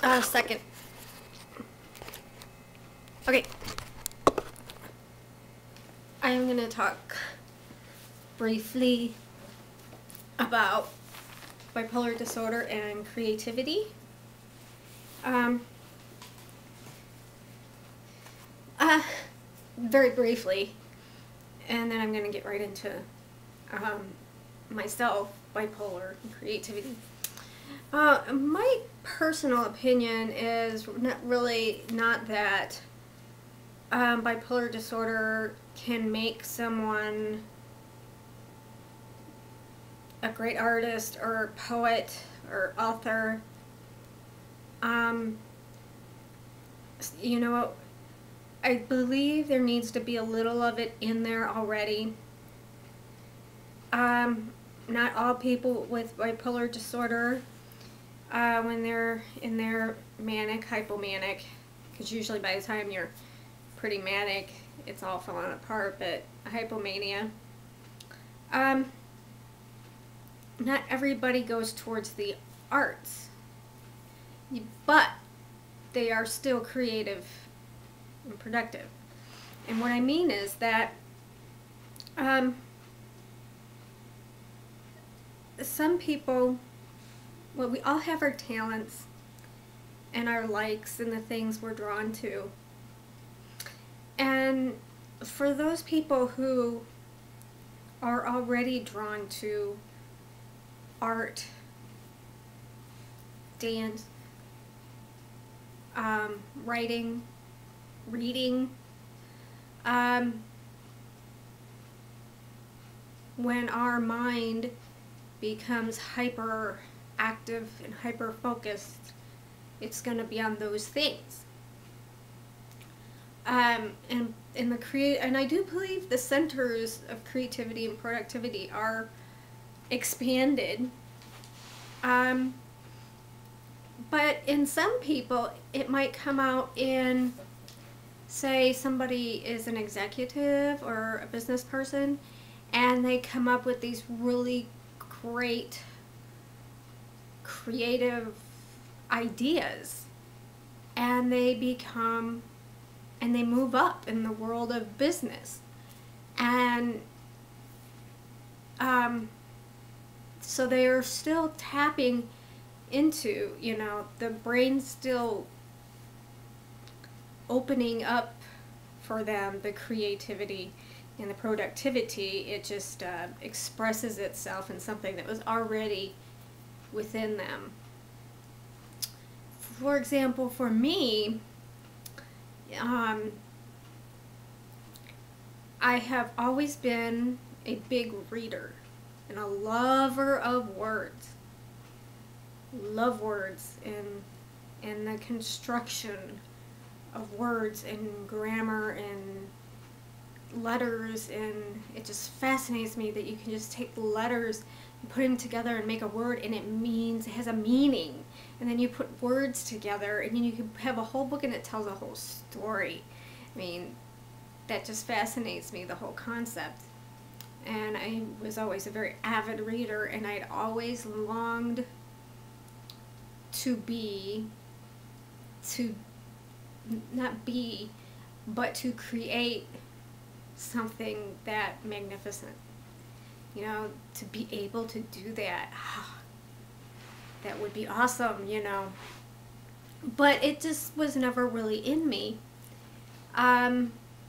Second. Okay. I am going to talk briefly about bipolar disorder and creativity. Very briefly, and then I'm going to get right into myself, bipolar and creativity. My personal opinion is not that bipolar disorder can make someone a great artist or poet or author. You know, I believe there needs to be a little of it in there already. Not all people with bipolar disorder, when they're in their manic, hypomanic, because usually by the time you're pretty manic, it's all falling apart, but hypomania. Not everybody goes towards the arts, but they are still creative and productive. And what I mean is that some people, well, we all have our talents and our likes and the things we're drawn to. And for those people who are already drawn to art, dance, writing, reading, when our mind becomes hyper active and hyper focused, it's going to be on those things. And I do believe the centers of creativity and productivity are expanded. But in some people, it might come out in, say, somebody is an executive or a business person, and they come up with these really great creative ideas, and they move up in the world of business. And so they are still tapping into, you know, the brain's still opening up for them, the creativity and the productivity. It just expresses itself in something that was already within them. For example, for me, I have always been a big reader and a lover of words. Love words and the construction of words and grammar and letters, and it just fascinates me that you can just take letters and put them together and make a word, and it has a meaning, and then you put words together and then you can have a whole book and it tells a whole story. I mean, that just fascinates me, the whole concept. And I was always a very avid reader, and I'd always longed to create something that magnificent. You know, to be able to do that, that would be awesome, you know. But it just was never really in me,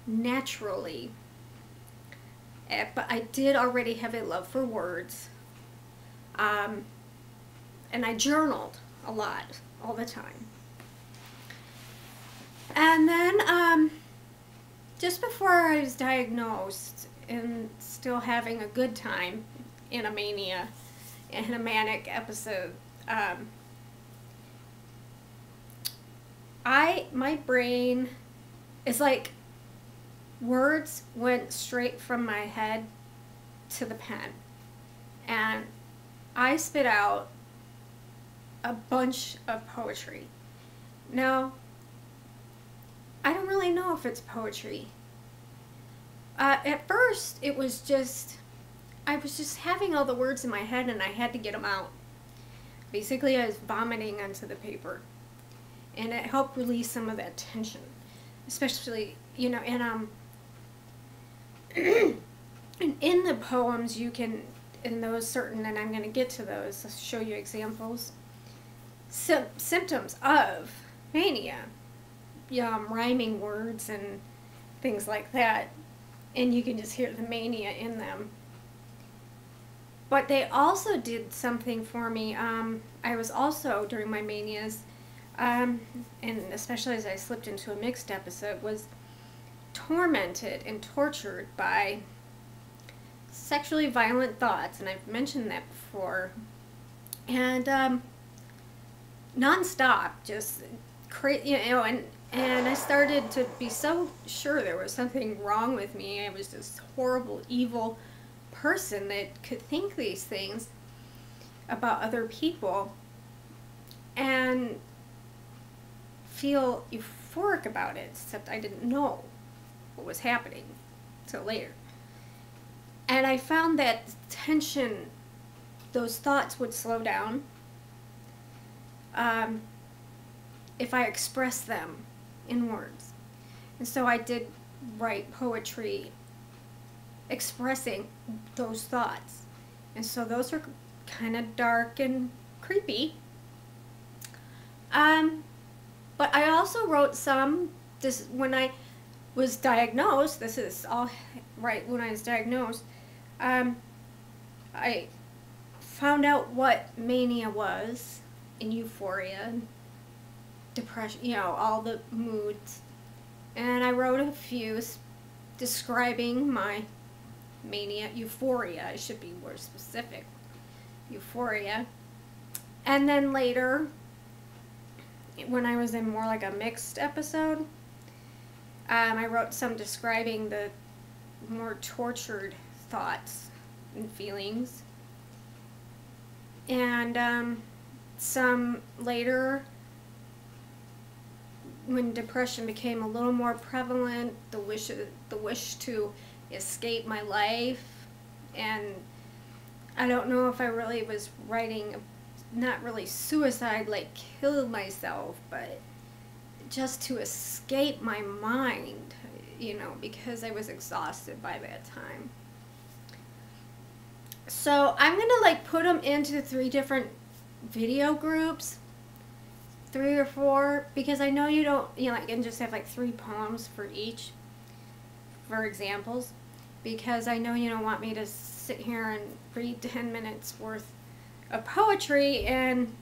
naturally. But I did already have a love for words, and I journaled a lot, all the time. And then, just before I was diagnosed and still having a good time in a mania, in a manic episode, my brain is like, words went straight from my head to the pen, and I spit out a bunch of poetry. Now, I don't really know if it's poetry. At first, it was just, I was just having all the words in my head and I had to get them out. Basically, I was vomiting onto the paper. and it helped release some of that tension, especially, you know, and and in the poems you can, in those certain, and I'm going to get to those, I'll show you examples, symptoms of mania, rhyming words and things like that, and you can just hear the mania in them. But they also did something for me. I was also, during my manias, and especially as I slipped into a mixed episode, was tormented and tortured by sexually violent thoughts, and I've mentioned that before, and nonstop, just crazy, you know, and I started to be so sure there was something wrong with me. I was this horrible, evil person that could think these things about other people and feel euphoric about it, except I didn't know what was happening till later. And I found that tension, those thoughts would slow down if I expressed them in words. And so I did write poetry expressing those thoughts. And so those are kind of dark and creepy. But I also wrote some, this when I was diagnosed, this is all right when I was diagnosed, I found out what mania was, and euphoria, and depression, you know, all the moods. And I wrote a few describing my mania, euphoria, I should be more specific, euphoria. And then later, when I was in more like a mixed episode, I wrote some describing the more tortured thoughts and feelings. And some later, when depression became a little more prevalent, the wish to escape my life, and I don't know if I really was writing, not really suicide, like kill myself, but just to escape my mind, you know, because I was exhausted by that time. So I'm gonna like put them into 3 different video groups, 3 or 4, because I know you don't, you know, I can just have like 3 poems for each, for examples, because I know you don't want me to sit here and read 10 minutes worth of poetry, and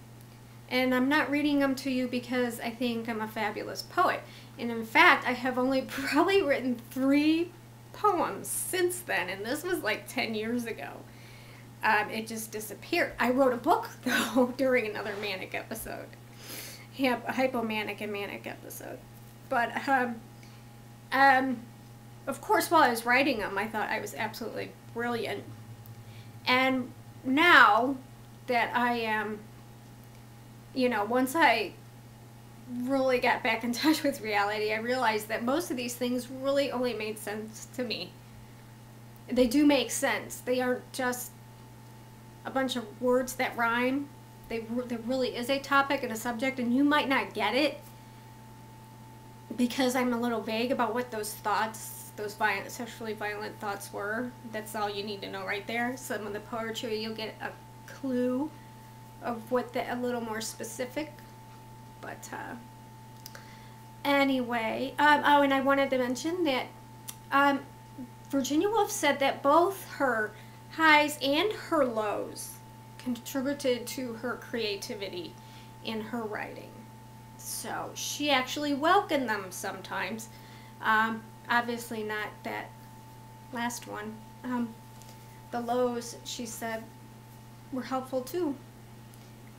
I'm not reading them to you because I think I'm a fabulous poet. And in fact, I have only probably written 3 poems since then, and this was like 10 years ago. It just disappeared. I wrote a book, though, during another manic episode. Yeah, a hypomanic and manic episode. But, of course, while I was writing them, I thought I was absolutely brilliant. And now that I am, you know, once I really got back in touch with reality, I realized that most of these things really only made sense to me. They do make sense. They aren't just a bunch of words that rhyme. There really is a topic and a subject, and you might not get it because I'm a little vague about what those thoughts, those sexually violent thoughts were. That's all you need to know right there. Some of the poetry, you'll get a clue of what a little more specific. But anyway, oh, and I wanted to mention that Virginia Woolf said that both her highs and her lows contributed to her creativity in her writing. So she actually welcomed them sometimes. Obviously not that last one. The lows, she said, were helpful too.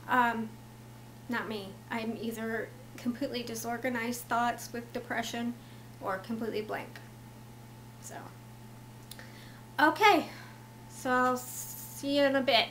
Not me. I'm either completely disorganized thoughts with depression or completely blank. So, okay. So I'll see you in a bit.